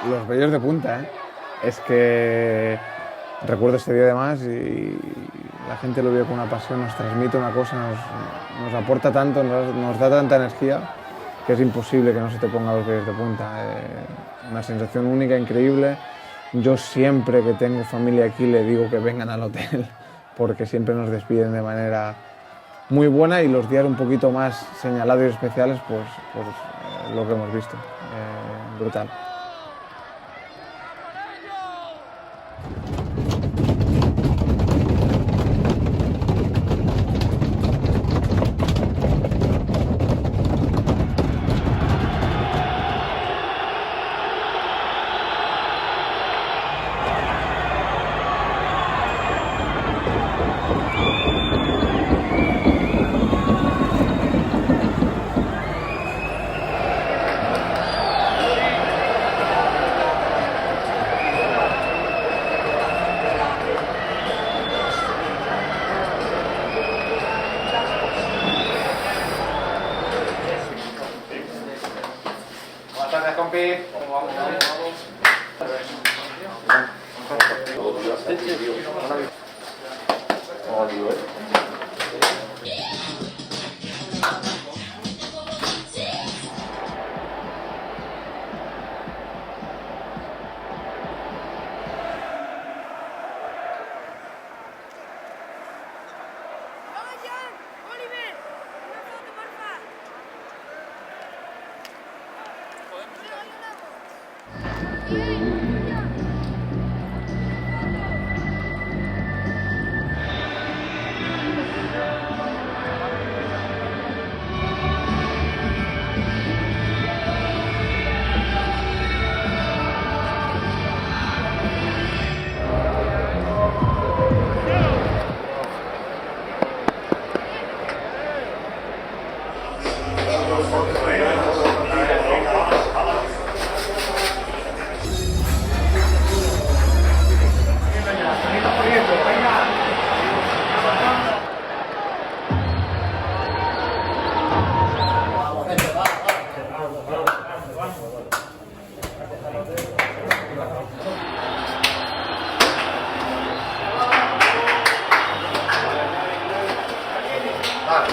Los vellos de punta, ¿eh? Es que recuerdo este día además y la gente lo vio con una pasión, nos transmite una cosa, nos aporta tanto, nos da tanta energía que es imposible que no se te ponga los vellos de punta. Una sensación única, increíble. Yo siempre que tengo familia aquí le digo que vengan al hotel porque siempre nos despiden de manera muy buena y los días un poquito más señalados y especiales, pues lo que hemos visto. Brutal.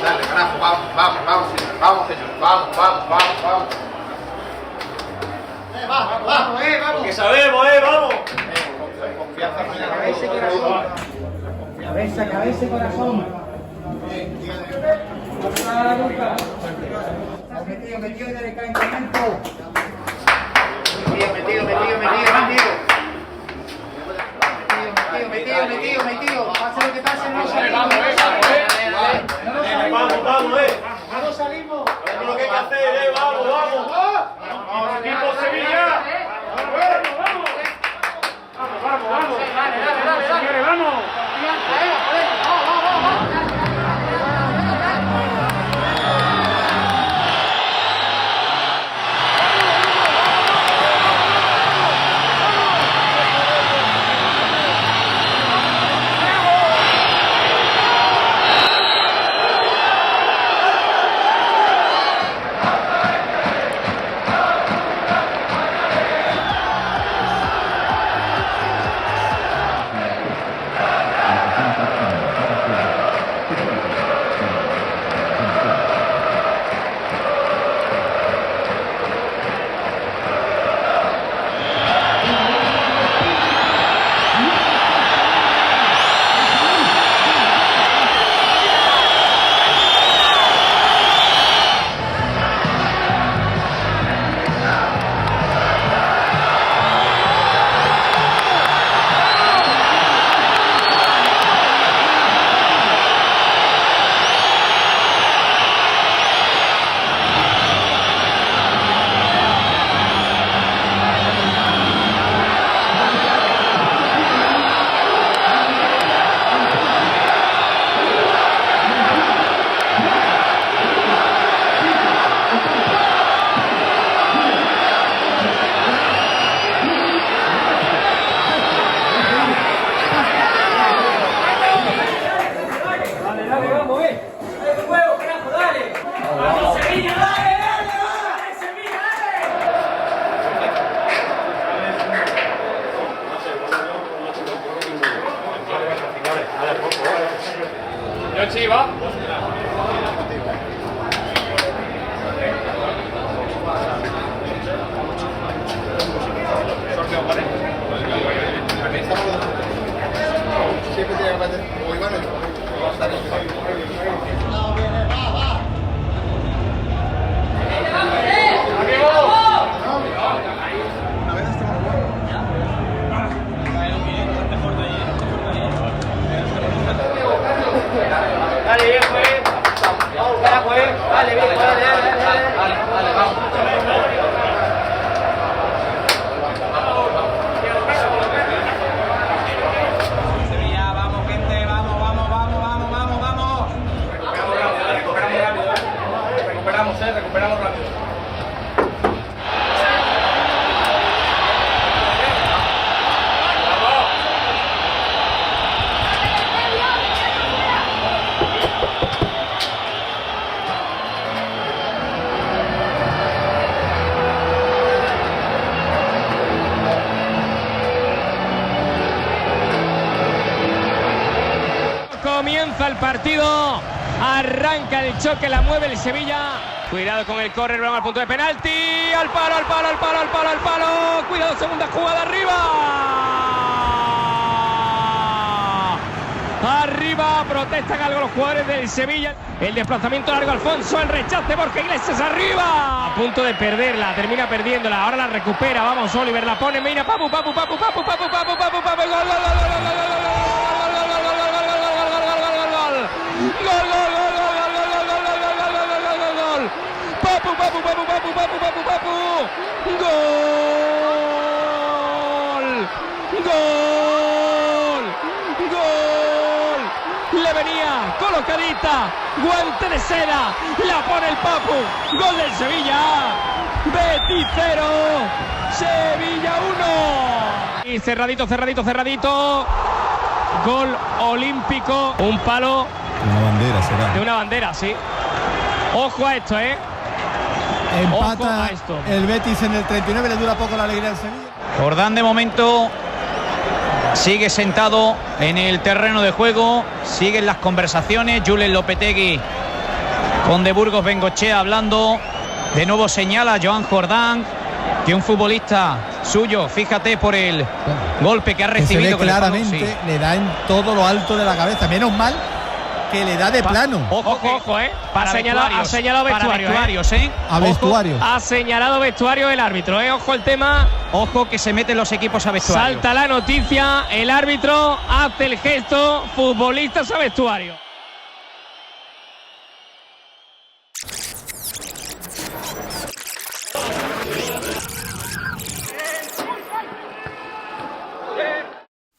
Dale, carajo, vamos, señor, vamos. Vamos. Que sabemos, vamos. Confianza, Cabeza y corazón. Metido en el calentamiento. Metido. Pase lo que pase, no salimos. No salimos. Vamos lo que hay que hacer, vamos. Vamos, equipo Sevilla. Vamos. Dale. Señores, vamos. Yoshi, va. Sorteo, ¿vale? Siempre tiene que meter. O Iván, Dale, bien, juez. Vamos, para, juez. Dale, bien, dale, vamos. Sevilla, vamos, gente, vamos. Recuperamos rápido. Comienza el partido, arranca el choque, la mueve el Sevilla. Cuidado con el córner, vamos al punto de penalti, al palo, cuidado, segunda jugada, arriba, protestan algo los jugadores del Sevilla. El desplazamiento largo, Alfonso, el rechace, Borja Iglesias arriba. A punto de perderla, termina perdiéndola, ahora la recupera, vamos Oliver, la pone, mira, Papu, gol. Gol. Le venía colocadita, guante de seda, la pone el Papu. Gol del Sevilla. Betis 0, Sevilla 1. Y cerradito. Gol olímpico, un palo. Una bandera será. De una bandera, sí. Ojo a esto, Empata esto. el Betis en el 39, le dura poco la alegría al Sevilla. Jordán de momento sigue sentado en el terreno de juego, siguen las conversaciones. Julen Lopetegui con De Burgos Bengochea hablando. De nuevo señala a Joan Jordán que un futbolista suyo, fíjate por el golpe que ha recibido. Se ve con el palo, claramente, sí. le da en todo lo alto de la cabeza. Menos mal que le da de plano. Ojo, Para ha señalado vestuario, vestuarios, A vestuario. Ha señalado vestuario el árbitro, Ojo el tema. Ojo que se meten los equipos a vestuario. Salta la noticia, el árbitro hace el gesto, futbolistas a vestuario.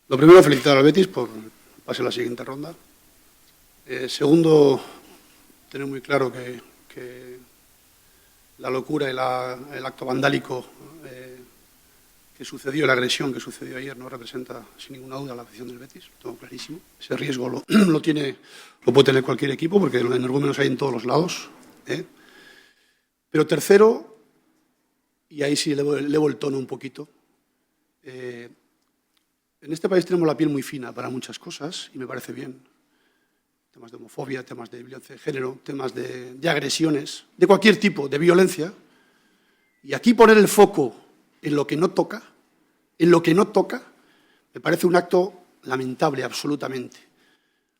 Lo primero, felicitar al Betis por pase a la siguiente ronda. Segundo, tener muy claro que la locura y el acto vandálico que sucedió, la agresión que sucedió ayer, no representa sin ninguna duda la afición del Betis, lo tengo clarísimo. Ese riesgo lo puede tener cualquier equipo porque los energúmenos hay en todos los lados. Pero tercero, y ahí sí elevo el tono un poquito, en este país tenemos la piel muy fina para muchas cosas y me parece bien. Temas de homofobia, temas de violencia de género, temas de agresiones, de cualquier tipo de violencia. Y aquí poner el foco en lo que no toca, me parece un acto lamentable absolutamente.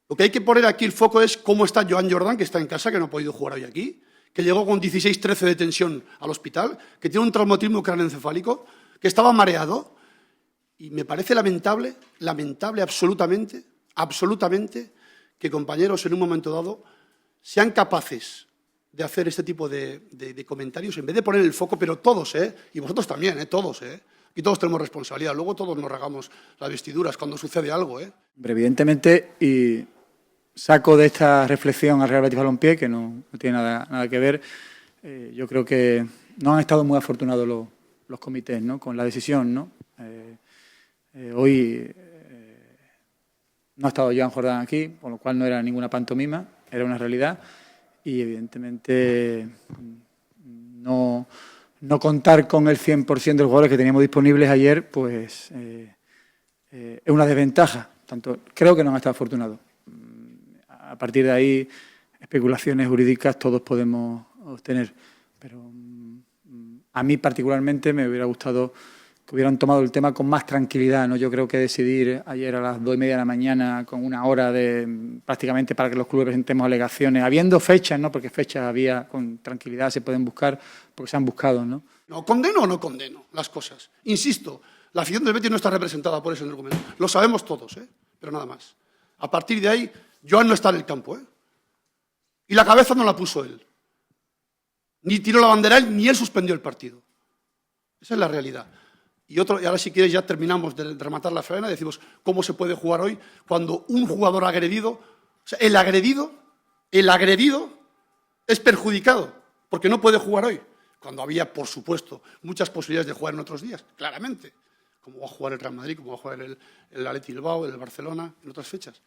Lo que hay que poner aquí el foco es cómo está Joan Jordán, que está en casa, que no ha podido jugar hoy aquí, que llegó con 16-13 de tensión al hospital, que tiene un traumatismo craneoencefálico, que estaba mareado. Y me parece lamentable absolutamente, que compañeros en un momento dado sean capaces de hacer este tipo de comentarios en vez de poner el foco, pero todos, y vosotros también, todos, y todos tenemos responsabilidad. Luego todos nos regamos las vestiduras cuando sucede algo, Evidentemente, y saco de esta reflexión al Real Betis Balompié, que no tiene nada que ver, yo creo que no han estado muy afortunados los comités, ¿no?, con la decisión, ¿no? Hoy no ha estado Joan Jordán aquí, con lo cual no era ninguna pantomima, era una realidad, y evidentemente no contar con el 100% de los jugadores que teníamos disponibles ayer, pues es una desventaja. Tanto creo que no han estado afortunados. a partir de ahí, especulaciones jurídicas todos podemos obtener. Pero a mí particularmente me hubiera gustado que hubieran tomado el tema con más tranquilidad, ¿no? Yo creo que decidir ayer a las 2:30 de la mañana, con una hora prácticamente para que los clubes presentemos alegaciones, habiendo fechas, ¿no? Porque fechas había, con tranquilidad se pueden buscar, porque se han buscado, ¿no? No condeno o no condeno las cosas. Insisto, la afición del Betis no está representada por ese argumento. Lo sabemos todos, pero nada más. A partir de ahí, Joan no está en el campo, y la cabeza no la puso él. Ni tiró la bandera él, ni él suspendió el partido. Esa es la realidad. Y ahora si quieres ya terminamos de rematar la faena y decimos cómo se puede jugar hoy cuando un jugador agredido, o sea, el agredido es perjudicado porque no puede jugar hoy. Cuando había, por supuesto, muchas posibilidades de jugar en otros días, claramente. Como va a jugar el Real Madrid, como va a jugar el Athletic Bilbao, el Barcelona, en otras fechas.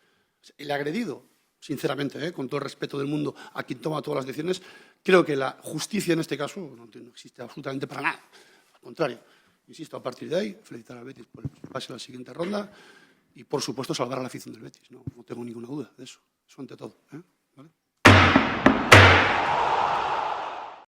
El agredido, sinceramente, con todo el respeto del mundo a quien toma todas las decisiones, creo que la justicia en este caso no existe absolutamente para nada. Al contrario. Insisto, a partir de ahí, felicitar al Betis por el pase a la siguiente ronda y, por supuesto, salvar a la afición del Betis. No tengo ninguna duda de eso. Eso ante todo. ¿Vale?